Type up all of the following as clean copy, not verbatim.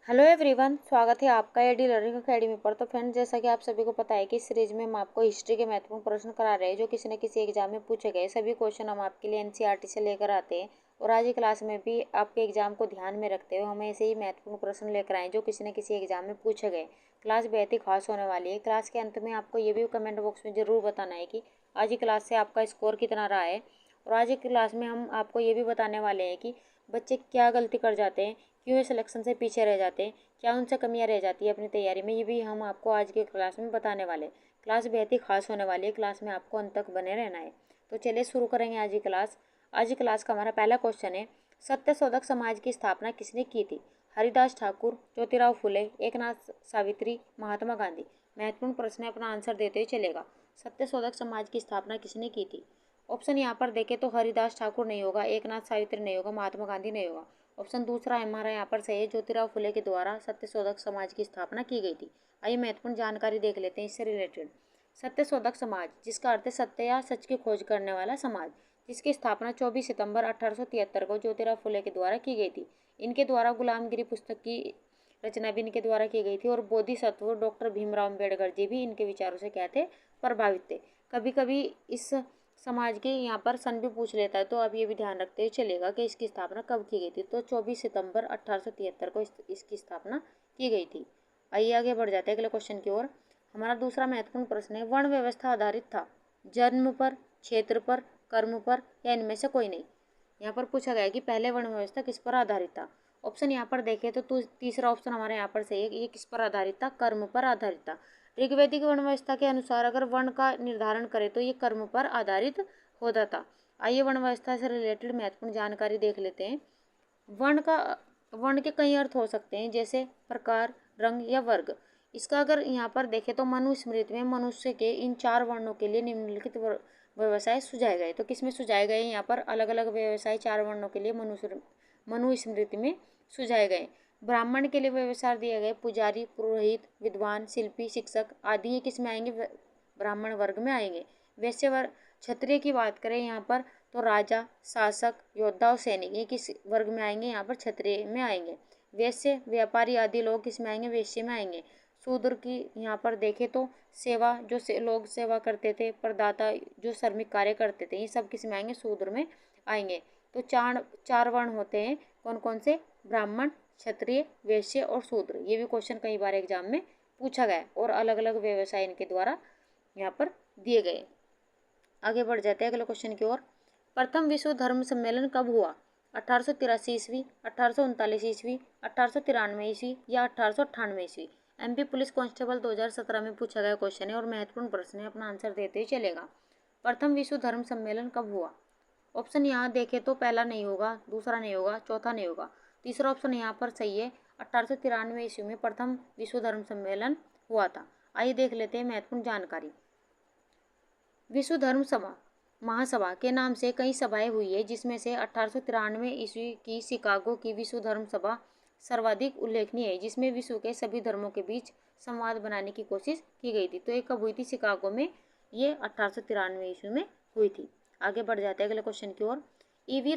Hello everyone, स्वागत है आपका एडी लर्निंग अकेडमी पर। तो फ्रेंड्स, जैसा कि आप सभी को पता है कि इस सीरीज में हम आपको हिस्ट्री के महत्वपूर्ण प्रश्न करा रहे हैं जो किसी न किसी एग्जाम में पूछे गए। सभी क्वेश्चन हम आपके लिए एनसीईआरटी से लेकर आते हैं और आज की क्लास में भी आपके एग्जाम को ध्यान में रखते हुए हम ऐसे ही महत्वपूर्ण प्रश्न लेकर आए जो किसी न किसी एग्जाम में पूछे गए। क्लास बेहद ही खास होने वाली है। क्लास के अंत में आपको ये भी कमेंट बॉक्स में ज़रूर बताना है कि आज की क्लास से आपका स्कोर कितना रहा है। और आज की क्लास में हम आपको ये भी बताने वाले हैं कि बच्चे क्या गलती कर जाते हैं, क्यों ये सिलेक्शन से पीछे रह जाते हैं, क्या उनसे कमियां रह जाती है अपनी तैयारी में, ये भी हम आपको आज की क्लास में बताने वाले हैं। क्लास बेहद ही खास होने वाली है। क्लास में आपको अंत तक बने रहना है। तो चलिए शुरू करेंगे आज की क्लास। आज की क्लास का हमारा पहला क्वेश्चन है, सत्यशोधक समाज की स्थापना किसने की थी? हरिदास ठाकुर, ज्योतिराव फुले, एकनाथ सावित्री, महात्मा गांधी। महत्वपूर्ण प्रश्न है, अपना आंसर देते ही चलेगा। सत्यशोधक समाज की स्थापना किसने की थी? ऑप्शन यहाँ पर देखें तो हरिदास ठाकुर नहीं होगा, एकनाथ सावित्री नहीं होगा, महात्मा गांधी नहीं होगा। ऑप्शन दूसरा हमारा यहाँ पर सही है, ज्योतिराव फुले के द्वारा सत्यशोधक समाज की स्थापना की गई थी। आइए महत्वपूर्ण जानकारी देख लेते हैं इससे रिलेटेड। सत्यशोधक समाज, जिसका अर्थ है सत्य या सच की खोज करने वाला समाज, जिसकी स्थापना 24 सितंबर 1873 को ज्योतिराव फुले के द्वारा की गई थी। इनके द्वारा गुलामगिरी पुस्तक की रचना भी इनके द्वारा की गई थी और बोधिसत्व डॉक्टर भीमराव अम्बेडकर जी भी इनके विचारों से क्या थे, प्रभावित थे। कभी कभी इस समाज के यहाँ पर सन भी पूछ लेता है, तो आप ये भी ध्यान रखते हुए चलेगा कि इसकी स्थापना कब की गई थी। तो 24 सितंबर 1873 को इसकी स्थापना की गई थी। आइए आगे बढ़ जाते हैं अगले क्वेश्चन की ओर। हमारा दूसरा महत्वपूर्ण प्रश्न है, वर्ण व्यवस्था आधारित था जन्म पर, क्षेत्र पर, कर्म पर या इनमें से कोई नहीं? यहाँ पर पूछा गया कि पहले वर्ण व्यवस्था किस पर आधारित था। ऑप्शन यहाँ पर देखें तो तीसरा ऑप्शन हमारे यहाँ पर सही है। ये किस पर आधारित था? कर्म पर आधारित था। ऋग्वैदिक वर्ण व्यवस्था के अनुसार अगर वर्ण का निर्धारण करें तो ये कर्म पर आधारित होता था। आइए वर्ण व्यवस्था से रिलेटेड महत्वपूर्ण जानकारी देख लेते हैं। वर्ण के कई अर्थ हो सकते हैं, जैसे प्रकार, रंग या वर्ग। इसका अगर यहाँ पर देखें तो मनुस्मृति में मनुष्य के इन 4 वर्णों के लिए निम्नलिखित व्यवसाय सुझाए गए। तो किसमें सुझाए गए? यहाँ पर अलग अलग व्यवसाय 4 वर्णों के लिए मनुस्मृति में सुझाए गए। ब्राह्मण के लिए व्यवसाय दिए गए, पुजारी, पुरोहित, विद्वान, शिल्पी, शिक्षक आदि ये किस में आएंगे? ब्राह्मण वर्ग में आएंगे। वैश्य वर्ग, क्षत्रिय की बात करें यहाँ पर तो राजा, शासक, योद्धा और सैनिक ये किस वर्ग में आएंगे? यहाँ पर क्षत्रिय में आएंगे। वैश्य, व्यापारी आदि लोग किस में आएंगे? वैश्य में आएंगे। शूद्र की यहाँ पर देखें तो सेवा, जो लोग सेवा करते थे, प्रदाता जो श्रमिक कार्य करते थे, ये सब किस में आएंगे? शूद्र में आएंगे। तो चार वर्ण होते हैं, कौन कौन से? ब्राह्मण, क्षत्रिय, वैश्य और शूद्र। ये भी क्वेश्चन कई बार एग्जाम में पूछा गया और अलग अलग व्यवसाय इनके द्वारा यहाँ पर दिए गए। आगे बढ़ जाते हैं अगले क्वेश्चन की ओर। प्रथम विश्व धर्म सम्मेलन कब हुआ? 1883 ईस्वी, 1839 ईस्वी, 1893 ईस्वी या 1898 ईस्वी? एमपी पुलिस कांस्टेबल 2017 में पूछा गया क्वेश्चन है और महत्वपूर्ण प्रश्न है, अपना आंसर देते ही चलेगा। प्रथम विश्व धर्म सम्मेलन कब हुआ? ऑप्शन यहाँ देखें तो पहला नहीं होगा, दूसरा नहीं होगा, चौथा नहीं होगा। तीसरा ऑप्शन यहाँ पर सही है। 1893 ईस्वी में प्रथम विश्व धर्म सम्मेलन हुआ था। आइए देख लेते हैं महत्वपूर्ण जानकारी। विश्व धर्म सभा महासभा के नाम से कई सभाएं हुई है, जिसमें से 1893 ईस्वी की शिकागो की विश्व धर्म सभा सर्वाधिक उल्लेखनीय है, जिसमें विश्व के सभी धर्मों के बीच संवाद बनाने की कोशिश की गई थी। तो ये कब हुई थी? शिकागो में। ये 1893 ईस्वी में हुई थी। आगे बढ़ जाते हैं अगले क्वेश्चन की ओर। ईवी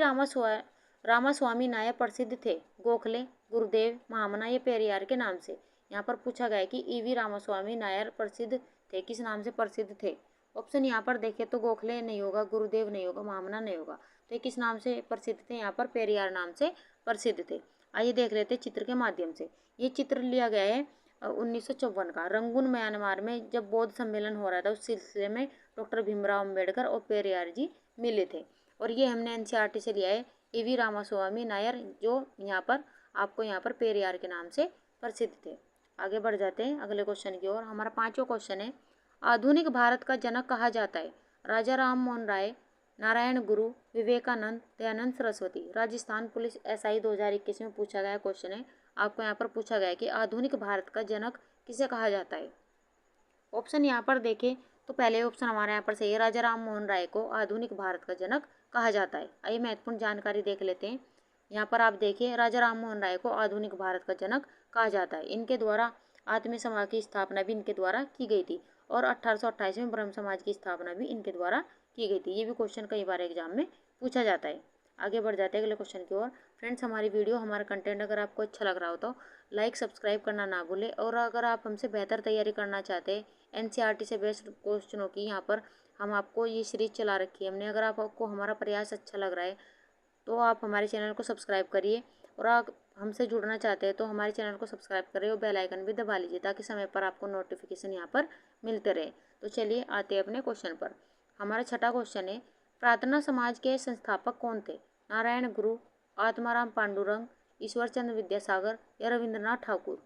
रामास्वामी नायर प्रसिद्ध थे गोखले, गुरुदेव, महामना या पेरियार के नाम से? यहाँ पर पूछा गया कि ईवी रामास्वामी नायर प्रसिद्ध थे, किस नाम से प्रसिद्ध थे? ऑप्शन यहाँ पर देखें तो गोखले नहीं होगा, गुरुदेव नहीं होगा, महामना नहीं होगा। तो ये किस नाम से प्रसिद्ध थे? यहाँ पर पेरियार नाम से प्रसिद्ध थे। आइए देख लेते हैं चित्र के माध्यम से। ये चित्र लिया गया है 1954 का, रंगून म्यांमार में जब बौद्ध सम्मेलन हो रहा था, उस सिलसिले में डॉक्टर भीमराव अम्बेडकर और पेरियार जी मिले थे। और ये हमने एनसीईआरटी से लिया है। ईवी रामास्वामी नायर जो यहाँ पर आपको यहाँ पर पेरियार के नाम से प्रसिद्ध थे। आगे बढ़ जाते हैं अगले क्वेश्चन की ओर। हमारा 5वां क्वेश्चन है, आधुनिक भारत का जनक कहा जाता है? राजा राम मोहन राय, नारायण गुरु, विवेकानंद, दयानंद सरस्वती? राजस्थान पुलिस एसआई 2021 में पूछा गया क्वेश्चन है। आपको यहाँ पर पूछा गया कि आधुनिक भारत का जनक किसे कहा जाता है? ऑप्शन यहाँ पर देखें तो पहले ऑप्शन हमारे यहाँ पर सही है, राजा राम मोहन राय को आधुनिक भारत का जनक कहा जाता है। आइए महत्वपूर्ण जानकारी देख लेते हैं। यहाँ पर आप देखिए, राजा राम मोहन राय को आधुनिक भारत का जनक कहा जाता है। इनके द्वारा आत्मीय समाज की स्थापना भी इनके द्वारा की गई थी और 1828 में ब्रह्म समाज की स्थापना भी इनके द्वारा की गई थी। ये भी क्वेश्चन कई बार एग्जाम में पूछा जाता है। आगे बढ़ जाते हैं अगले क्वेश्चन की ओर। फ्रेंड्स, हमारी वीडियो, हमारा कंटेंट अगर आपको अच्छा लग रहा हो तो लाइक सब्सक्राइब करना ना भूलें। और अगर आप हमसे बेहतर तैयारी करना चाहते हैं एनसीईआरटी से बेस्ड क्वेश्चनों की, यहाँ पर हम आपको ये सीरीज चला रखी है हमने। अगर आपको हमारा प्रयास अच्छा लग रहा है तो आप हमारे चैनल को सब्सक्राइब करिए, और आप हमसे जुड़ना चाहते हैं तो हमारे चैनल को सब्सक्राइब करिए और बेल आइकन भी दबा लीजिए, ताकि समय पर आपको नोटिफिकेशन यहाँ पर मिलते रहे। तो चलिए आते हैं अपने क्वेश्चन पर। हमारा छठा क्वेश्चन है, प्रार्थना समाज के संस्थापक कौन थे? नारायण गुरु, आत्माराम पांडुरंग, ईश्वर चंद्र विद्यासागर या रविंद्रनाथ ठाकुर?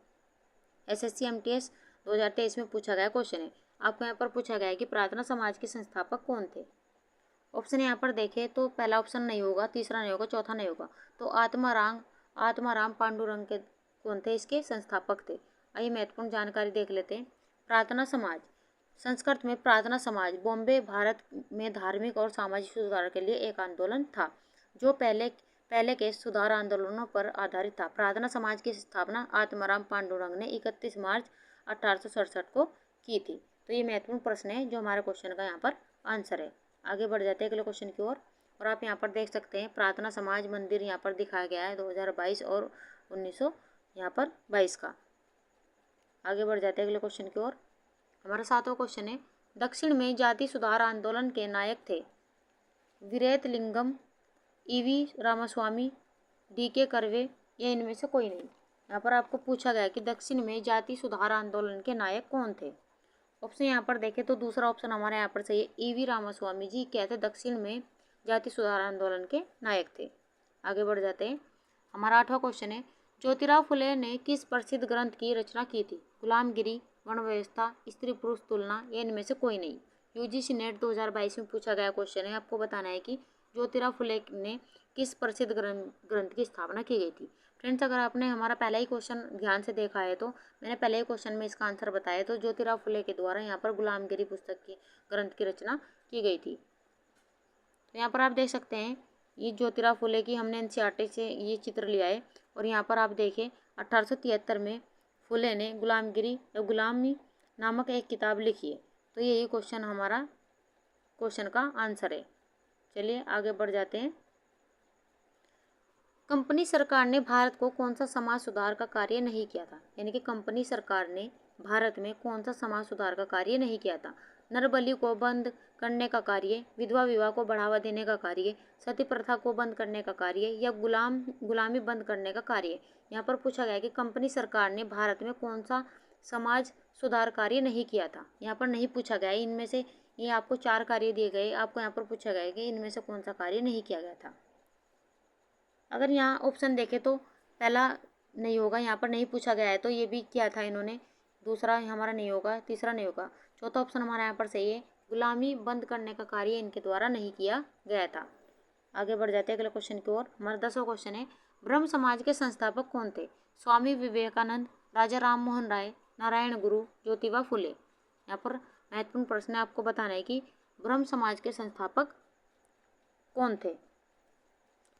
एसएससी एमटीएस 2023 में पूछा गया क्वेश्चन है। आपको यहाँ पर पूछा गया है कि प्रार्थना समाज के संस्थापक कौन थे। ऑप्शन यहाँ पर देखें तो पहला ऑप्शन नहीं होगा, तीसरा नहीं होगा, चौथा नहीं होगा। तो आत्माराम पांडुरंग के कौन थे? इसके संस्थापक थे। आइए महत्वपूर्ण जानकारी देख लेते हैं। प्रार्थना समाज, संस्कृत में प्रार्थना समाज, बॉम्बे भारत में धार्मिक और सामाजिक सुधार के लिए एक आंदोलन था जो पहले के सुधार आंदोलनों पर आधारित था। प्रार्थना समाज की स्थापना आत्माराम पांडुरंग ने 31 मार्च 1867 को की थी। तो ये महत्वपूर्ण प्रश्न है जो हमारे क्वेश्चन का यहाँ पर आंसर है। आगे बढ़ जाते हैं अगले क्वेश्चन की ओर। और आप यहाँ पर देख सकते हैं प्रार्थना समाज मंदिर यहाँ पर दिखाया गया है 2022 और 1922 का। आगे बढ़ जाते हैं अगले क्वेश्चन की ओर। हमारा सातवां क्वेश्चन है, दक्षिण में जाति सुधार आंदोलन के नायक थे वीरेतलिंगम, ईवी रामास्वामी, डीके कर्वे या इनमें से कोई नहीं? यहाँ पर आपको पूछा गया कि दक्षिण में जाति सुधार आंदोलन के नायक कौन थे। ऑप्शन यहाँ पर देखें तो दूसरा ऑप्शन हमारे यहाँ पर सही है, ईवी रामास्वामी जी क्या थे? दक्षिण में जाति सुधार आंदोलन के नायक थे। आगे बढ़ जाते हैं। हमारा आठवां क्वेश्चन है, ज्योतिराव फुले ने किस प्रसिद्ध ग्रंथ की रचना की थी? गुलामगिरी, वर्ण व्यवस्था, स्त्री पुरुष तुलना या इनमें से कोई नहीं? यूजीसी नेट 2022 में पूछा गया क्वेश्चन है। आपको बताना है कि ज्योतिराव फुले ने किस प्रसिद्ध ग्रंथ की स्थापना की गई थी। फ्रेंड्स, अगर आपने हमारा पहला ही क्वेश्चन ध्यान से देखा है तो मैंने पहले ही क्वेश्चन में इसका आंसर बताया। तो ज्योतिराव फुले के द्वारा यहाँ पर गुलामगिरी पुस्तक की ग्रंथ की रचना की गई थी। तो यहाँ पर आप देख सकते हैं ये ज्योतिराव फुले की, हमने एनसीईआरटी से ये चित्र लिया है। और यहाँ पर आप देखें 1873 में फुले ने गुलामगिरी या गुलामी नामक एक किताब लिखी है। तो यही क्वेश्चन हमारा क्वेश्चन का आंसर है। चलिए आगे बढ़ जाते हैं। कंपनी सरकार ने भारत को कौन सा समाज सुधार का कार्य नहीं किया था? यानी कि कंपनी सरकार ने भारत में कौन सा समाज सुधार का कार्य नहीं किया था? नरबली को बंद करने का कार्य, विधवा विवाह को बढ़ावा देने का कार्य, सती प्रथा को बंद करने का कार्य या गुलामी बंद करने का कार्य? यहाँ पर पूछा गया कि कंपनी सरकार ने भारत में कौन सा समाज सुधार कार्य नहीं किया था। यहाँ पर नहीं पूछा गया इनमें से, ये आपको 4 कार्य दिए गए, आपको यहाँ पर पूछा गया कि इनमें से कौन सा कार्य नहीं किया गया था। अगर यहाँ ऑप्शन देखें तो पहला नहीं होगा, यहाँ पर नहीं पूछा गया है तो ये भी किया था इन्होंने। दूसरा हमारा नहीं होगा, तीसरा नहीं होगा, चौथा ऑप्शन हमारा यहाँ पर सही है, गुलामी बंद करने का कार्य इनके द्वारा नहीं किया गया था। आगे बढ़ जाते हैं अगले क्वेश्चन की ओर। हमारा 10वां क्वेश्चन है, ब्रह्म समाज के संस्थापक कौन थे? स्वामी विवेकानंद, राजा राम मोहन राय, नारायण गुरु, ज्योतिबा फुले? यहाँ पर महत्वपूर्ण प्रश्न है, आपको बताना है कि ब्रह्म समाज के संस्थापक कौन थे।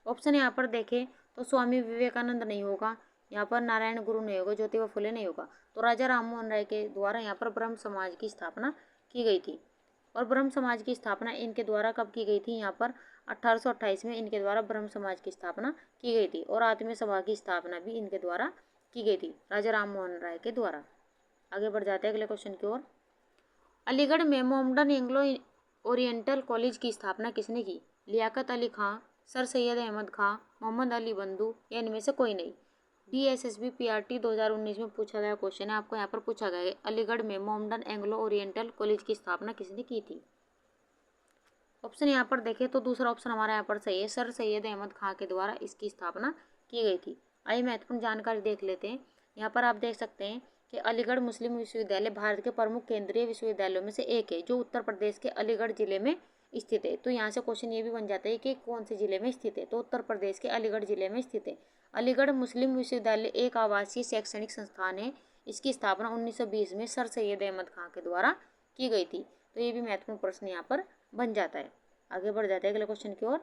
ऑप्शन यहाँ पर देखें तो स्वामी विवेकानंद नहीं होगा, यहाँ पर नारायण गुरु नहीं होगा, ज्योतिबा फुले नहीं होगा। तो राजा राम मोहन राय के द्वारा यहाँ पर ब्रह्म समाज की स्थापना की गई थी। और ब्रह्म समाज की स्थापना इनके द्वारा कब की गई थी? यहाँ पर 1828 में इनके द्वारा ब्रह्म समाज की स्थापना की गई थी। और आत्मीय सभा की स्थापना भी इनके द्वारा की गई थी, राजा राम मोहन राय के द्वारा। आगे बढ़ जाते हैं अगले क्वेश्चन की ओर। अलीगढ़ में मोहम्मदन एंग्लो ओरिएंटल कॉलेज की स्थापना किसने की? लियाकत अली खां, सर सैयद अहमद खां, मोहम्मद अली बंधु या इनमें से कोई नहीं? DSSB PRT 2019 में पूछा गया क्वेश्चन है। आपको यहाँ पर पूछा गया है अलीगढ़ में मोहम्मदन एंग्लो ओरिएंटल कॉलेज की स्थापना किसने की थी। ऑप्शन यहाँ पर देखें तो दूसरा ऑप्शन हमारा यहाँ पर सही है, सर सैयद अहमद खां के द्वारा इसकी स्थापना की गई थी। आइए महत्वपूर्ण जानकारी देख लेते हैं। यहाँ पर आप देख सकते हैं कि अलीगढ़ मुस्लिम विश्वविद्यालय भारत के प्रमुख केंद्रीय विश्वविद्यालयों में से एक है जो उत्तर प्रदेश के अलीगढ़ जिले में स्थित है। तो यहाँ से क्वेश्चन ये भी बन जाता है कि कौन से जिले में स्थित है, तो उत्तर प्रदेश के अलीगढ़ जिले में स्थित है। अलीगढ़ मुस्लिम विश्वविद्यालय एक आवासीय शैक्षणिक संस्थान है। इसकी स्थापना 1920 में सर सैयद अहमद खां के द्वारा की गई थी। तो ये भी महत्वपूर्ण प्रश्न यहाँ पर बन जाता है। आगे बढ़ जाते हैं अगले क्वेश्चन की ओर।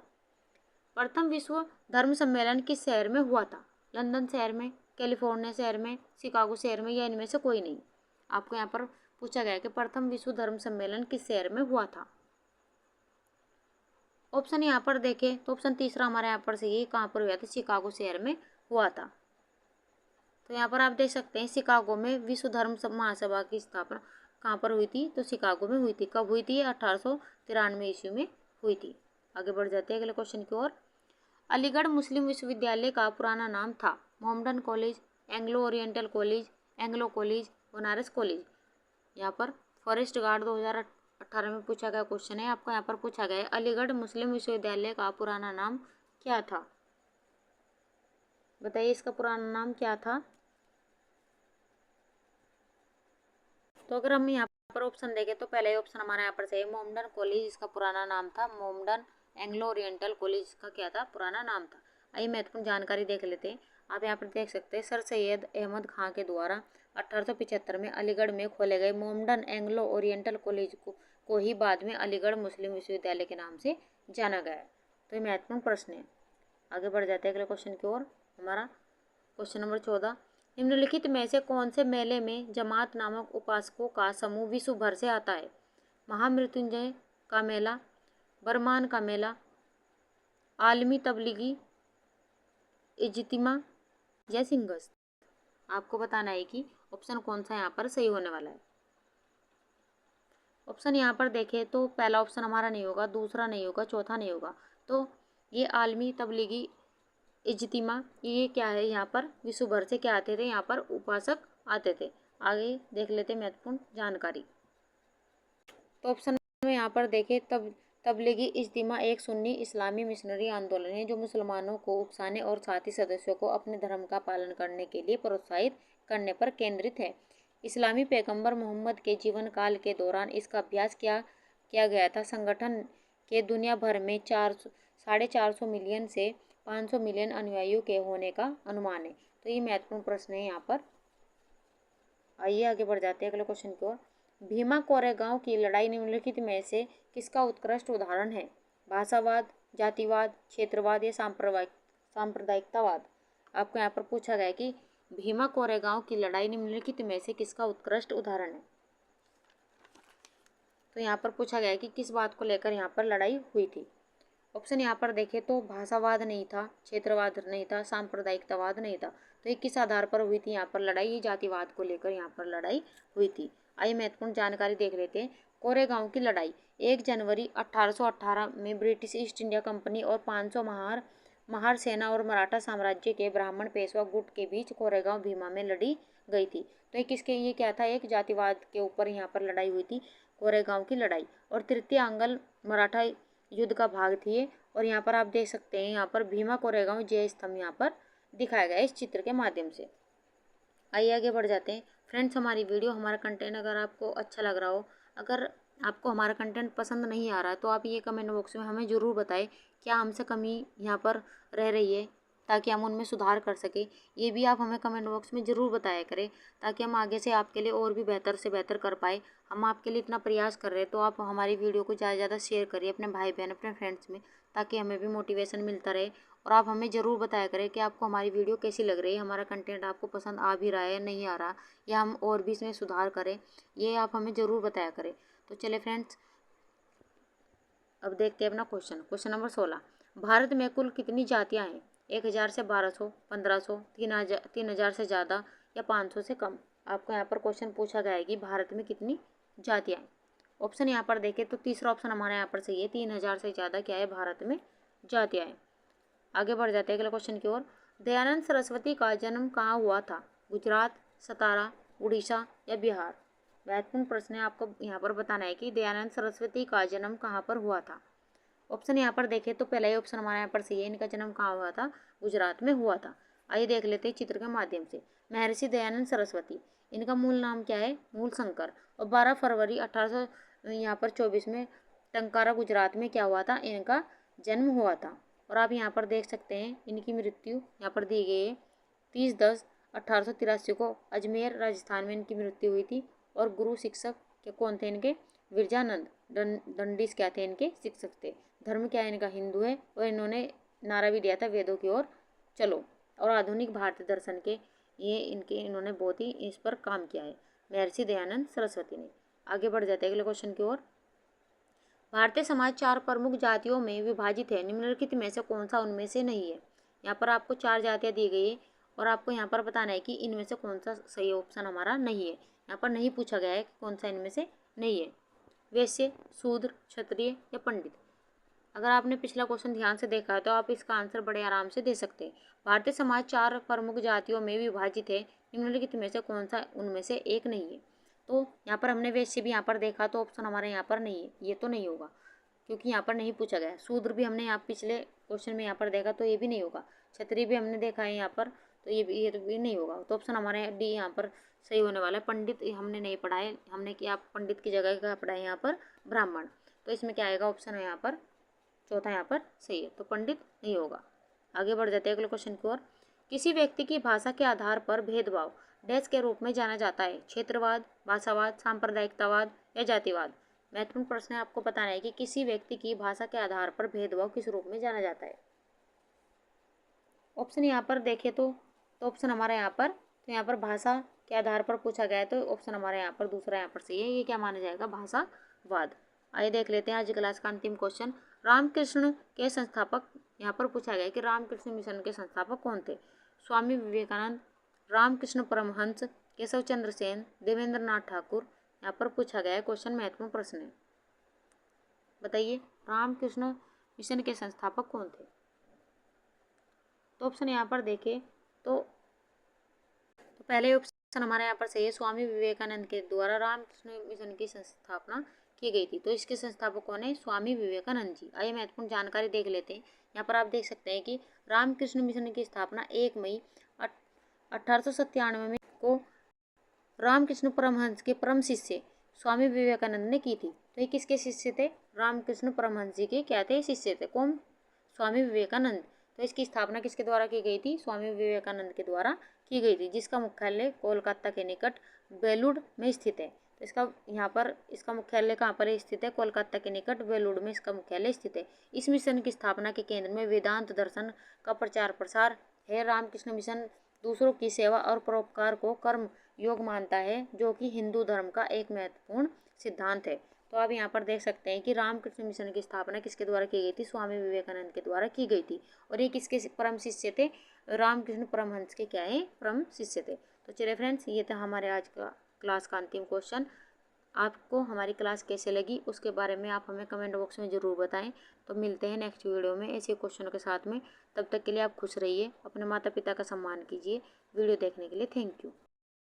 प्रथम विश्व धर्म सम्मेलन किस शहर में हुआ था? लंदन शहर में, कैलिफोर्निया शहर में, शिकागो शहर में या इनमें से कोई नहीं? आपको यहाँ पर पूछा गया कि प्रथम विश्व धर्म सम्मेलन किस शहर में हुआ था। ऑप्शन यहाँ पर देखें तो ऑप्शन तीसरा हमारे यहाँ पर सही है। कहाँ पर हुआ था? शिकागो शहर में हुआ था। तो यहाँ पर आप देख सकते हैं शिकागो में विश्व धर्म महासभा की स्थापना कहाँ पर हुई थी? तो शिकागो में हुई थी। कब हुई थी? 1893 ईस्वी में हुई थी। आगे बढ़ जाते हैं अगले क्वेश्चन की ओर। अलीगढ़ मुस्लिम विश्वविद्यालय का पुराना नाम था? Mohammedan college, Anglo oriental college, Anglo college, Banaras college. यहाँ पर फॉरेस्ट गार्ड 2018 में पूछा गया क्वेश्चन है। आपको यहाँ पर पूछा गया है अलीगढ़ मुस्लिम विश्वविद्यालय का पुराना नाम क्या था? बताइए इसका पुराना नाम क्या था? तो अगर हम यहाँ पर ऑप्शन देखें तो पहला ही ऑप्शन हमारा यहाँ पर सही है, मोहम्मदन कॉलेज इसका पुराना नाम था। मोहम्मदन एंग्लो ओरिएंटल कॉलेज का क्या था? पुराना नाम था। आइए महत्वपूर्ण जानकारी देख लेते हैं। आप यहाँ पर देख सकते हैं सर सैयद अहमद खां के द्वारा 1875 में अलीगढ़ में खोले गए मोहम्मदन एंग्लो ओरिएंटल कॉलेज को ही बाद में अलीगढ़ मुस्लिम विश्वविद्यालय के नाम से जाना गया। तो ये महत्वपूर्ण प्रश्न है। आगे बढ़ जाते हैं अगले क्वेश्चन की ओर। हमारा क्वेश्चन नंबर 14, निम्नलिखित में से कौन से मेले में जमात नामक उपासकों का समूह विश्व भर से आता है? महामृत्युंजय का मेला, बरमान का मेला, आलमी तबलीगी इज्तिमा या सिंगस्त। आपको बताना है कि ऑप्शन कौन सा यहाँ पर सही होने वाला है। ऑप्शन यहाँ पर देखें तो पहला ऑप्शन हमारा नहीं होगा, दूसरा नहीं होगा, चौथा नहीं होगा। तो ये आलमी तबलीगी इज्तिमा ये क्या है? यहाँ पर विश्व भर से क्या आते थे? यहाँ पर उपासक आते थे। आगे देख लेते महत्वपूर्ण जानकारी। तो ऑप्शन में यहाँ पर देखें तबलीगी इज्तिमा एक सुन्नी इस्लामी मिशनरी आंदोलन है जो मुसलमानों को उकसाने और साथी सदस्यों को अपने धर्म का पालन करने के लिए प्रोत्साहित करने पर केंद्रित है। इस्लामी पैगंबर मोहम्मद के जीवन काल के दौरान इसका अभ्यास किया गया था। संगठन के दुनिया भर में 450 मिलियन से 500 मिलियन अनुयायियों के होने का अनुमान है। तो ये महत्वपूर्ण प्रश्न है यहाँ पर। आइए आगे बढ़ जाते हैं अगले क्वेश्चन की ओर। भीमा कोरेगांव की लड़ाई निम्नलिखित में से किसका उत्कृष्ट उदाहरण है? भाषावाद, जातिवाद, क्षेत्रवाद या सांप्रदायिकतावाद। आपको यहाँ पर पूछा गया है कि भीमा कोरेगांव की लड़ाई निम्नलिखित में से किसका उत्कृष्ट उदाहरण है? तो यहाँ पर पूछा गया है कि किस बात को लेकर यहाँ पर लड़ाई हुई थी। ऑप्शन यहाँ पर देखें तो भाषावाद नहीं था, क्षेत्रवाद नहीं था, सांप्रदायिकतावाद नहीं था। तो ये किस आधार पर हुई थी यहाँ पर लड़ाई? ये जातिवाद को लेकर यहाँ पर लड़ाई हुई थी। आइए महत्वपूर्ण जानकारी देख लेते हैं। कोरेगांव की लड़ाई 1 जनवरी 1818 में ब्रिटिश ईस्ट इंडिया कंपनी और 500 महार सेना और मराठा साम्राज्य के ब्राह्मण पेशवा गुट के बीच कोरेगांव भीमा में लड़ी गई थी। तो ये क्या था? एक जातिवाद के ऊपर यहाँ पर लड़ाई हुई थी, कोरेगांव की लड़ाई। और तृतीय अंगल मराठा युद्ध का भाग थी। और यहाँ पर आप देख सकते हैं यहाँ पर भीमा कोरेगांव जय स्तंभ यहाँ पर दिखाया गया है इस चित्र के माध्यम से। आइए आगे बढ़ जाते हैं। फ्रेंड्स हमारी वीडियो हमारा कंटेंट अगर आपको अच्छा लग रहा हो, अगर आपको हमारा कंटेंट पसंद नहीं आ रहा है तो आप ये कमेंट बॉक्स में हमें ज़रूर बताएं क्या हमसे कमी यहाँ पर रह रही है, ताकि हम उनमें सुधार कर सकें। ये भी आप हमें कमेंट बॉक्स में ज़रूर बताया करें ताकि हम आगे से आपके लिए और भी बेहतर से बेहतर कर पाए। हम आपके लिए इतना प्रयास कर रहे हैं तो आप हमारी वीडियो को ज़्यादा से ज़्यादा शेयर करिए अपने भाई बहन अपने फ्रेंड्स में, ताकि हमें भी मोटिवेशन मिलता रहे। और आप हमें ज़रूर बताया करें कि आपको हमारी वीडियो कैसी लग रही है, हमारा कंटेंट आपको पसंद आ भी रहा है या नहीं आ रहा, या हम और भी इसमें सुधार करें, ये आप हमें ज़रूर बताया करें। तो चले फ्रेंड्स अब देखते हैं अपना क्वेश्चन नंबर 16। भारत में कुल कितनी जातियाँ हैं? 1000 से 1200, 1500, 3000 से ज़्यादा या 500 से कम। आपको यहाँ पर क्वेश्चन पूछा गया है कि भारत में कितनी जातियाँ हैं। ऑप्शन यहाँ पर देखें तो तीसरा ऑप्शन हमारे यहाँ पर सही है, 3000 से ज़्यादा क्या है भारत में जातियाँ हैं। आगे बढ़ जाते हैं अगले क्वेश्चन की ओर। दयानंद सरस्वती का जन्म कहाँ हुआ था? गुजरात, सतारा, उड़ीसा या बिहार। महत्वपूर्ण प्रश्न है, आपको यहाँ पर बताना है कि दयानंद सरस्वती का जन्म कहाँ पर हुआ था। ऑप्शन यहाँ पर देखें तो पहला ही ऑप्शन हमारे यहाँ पर सही है, इनका जन्म कहाँ हुआ था? गुजरात में हुआ था। आइए देख लेते हैं चित्र के माध्यम से। महर्षि दयानंद सरस्वती, इनका मूल नाम क्या है? मूल शंकर। और 12 फरवरी 1824 में टंकारा गुजरात में क्या हुआ था? इनका जन्म हुआ था। और आप यहाँ पर देख सकते हैं इनकी मृत्यु यहाँ पर दी गई है 30/10/1883 को अजमेर राजस्थान में इनकी मृत्यु हुई थी। और गुरु शिक्षक के कौन थे इनके? विरजानंद दंडीस क्या थे? इनके शिक्षक थे। धर्म क्या है इनका? हिंदू है। और इन्होंने नारा भी दिया था वेदों की ओर चलो। और आधुनिक भारतीय दर्शन के इन्होंने बहुत ही इस पर काम किया है महर्षि दयानंद सरस्वती ने। आगे बढ़ जाते हैं अगले क्वेश्चन की ओर। भारतीय समाज 4 प्रमुख जातियों में विभाजित है, निम्नलिखित में से कौन सा उनमें से नहीं है। यहाँ पर आपको 4 जातियाँ दी गई है और आपको यहाँ पर बताना है कि इनमें से कौन सा सही ऑप्शन हमारा नहीं है। यहाँ पर नहीं पूछा गया है कि कौन सा इनमें से नहीं है। वैश्य, शूद्र, क्षत्रिय या पंडित। अगर आपने पिछला क्वेश्चन ध्यान से देखा है तो आप इसका आंसर बड़े आराम से दे सकते हैं। भारतीय समाज 4 प्रमुख जातियों में विभाजित है, निम्नलिखित में से कौन सा उनमें से एक नहीं है। तो यहाँ पर हमने वैश्य भी यहाँ पर देखा तो ऑप्शन हमारे यहाँ पर नहीं है, ये तो नहीं होगा क्योंकि यहाँ पर नहीं पूछा गया। शूद्र भी हमने यहाँ पिछले क्वेश्चन में यहाँ पर देखा तो ये भी नहीं होगा। क्षत्रिय भी हमने देखा है यहाँ पर तो ये तो भी नहीं होगा। तो ऑप्शन हमारे डी यहाँ पर सही होने वाला है। पंडित हमने नहीं पढ़ा है, हमने क्या पंडित की जगह क्या पढ़ा है यहाँ पर ब्राह्मण। तो इसमें क्या आएगा ऑप्शन है यहाँ पर चौथा यहाँ पर सही है, तो पंडित नहीं होगा। आगे बढ़ जाते हैं अगले क्वेश्चन की ओर। किसी व्यक्ति की भाषा के आधार पर भेदभाव डैश के रूप में जाना जाता है, क्षेत्रवाद, भाषावाद, सांप्रदायिकतावाद या जातिवाद। महत्वपूर्ण प्रश्न है, आपको बताना है कि किसी व्यक्ति की भाषा के आधार पर भेदभाव किस रूप में जाना जाता है। ऑप्शन यहाँ पर देखें तो ऑप्शन हमारा यहाँ पर तो यहाँ पर भाषा के आधार पर पूछा गया है तो ऑप्शन हमारे यहाँ पर दूसरा यहाँ पर सही है। ये क्या माना जाएगा, भाषावाद। आइए देख लेते हैं आज क्लास का अंतिम क्वेश्चन। रामकृष्ण के संस्थापक, यहाँ पर पूछा गया है कि रामकृष्ण मिशन के संस्थापक कौन थे। स्वामी विवेकानंद, रामकृष्ण परमहंस, केशव चंद्र सेन, देवेंद्र नाथ ठाकुर। यहाँ पर पूछा गया है क्वेश्चन, महत्वपूर्ण प्रश्न है। बताइए रामकृष्ण मिशन के संस्थापक कौन थे। तो ऑप्शन यहाँ पर देखें तो पहले ऑप्शन हमारे यहाँ पर सही है, स्वामी विवेकानंद के द्वारा रामकृष्ण मिशन की संस्थापना की गई थी। तो इसके संस्थापक कौन है, स्वामी विवेकानंद जी। आइए महत्वपूर्ण जानकारी देख लेते हैं। यहाँ पर आप देख सकते हैं कि रामकृष्ण मिशन की स्थापना 1 मई 1897 में को रामकृष्ण परमहंस के परम शिष्य स्वामी विवेकानंद ने की थी। तो ये किसके शिष्य थे, रामकृष्ण परमहंस जी के क्या थे, शिष्य थे। कौन, स्वामी विवेकानंद। तो इसकी स्थापना किसके द्वारा की गई थी, स्वामी विवेकानंद के द्वारा की गई थी, जिसका मुख्यालय कोलकाता के निकट बेलूड़ में स्थित है। तो इसका यहाँ पर इसका मुख्यालय कहाँ पर स्थित है, कोलकाता के निकट बेलूड़ में इसका मुख्यालय स्थित है। इस मिशन की स्थापना के केंद्र में वेदांत दर्शन का प्रचार प्रसार है। रामकृष्ण मिशन दूसरों की सेवा और परोपकार को कर्म योग मानता है, जो कि हिंदू धर्म का एक महत्वपूर्ण सिद्धांत है। तो आप यहाँ पर देख सकते हैं कि रामकृष्ण मिशन की स्थापना किसके द्वारा की गई थी, स्वामी विवेकानंद के द्वारा की गई थी। और ये किसके परम शिष्य थे, रामकृष्ण परमहंस के क्या है, परम शिष्य थे। तो चलिए फ्रेंड्स, ये था हमारे आज का क्लास का अंतिम क्वेश्चन। आपको हमारी क्लास कैसे लगी उसके बारे में आप हमें कमेंट बॉक्स में ज़रूर बताएं। तो मिलते हैं नेक्स्ट वीडियो में ऐसे क्वेश्चनों के साथ में। तब तक के लिए आप खुश रहिए, अपने माता पिता का सम्मान कीजिए। वीडियो देखने के लिए थैंक यू।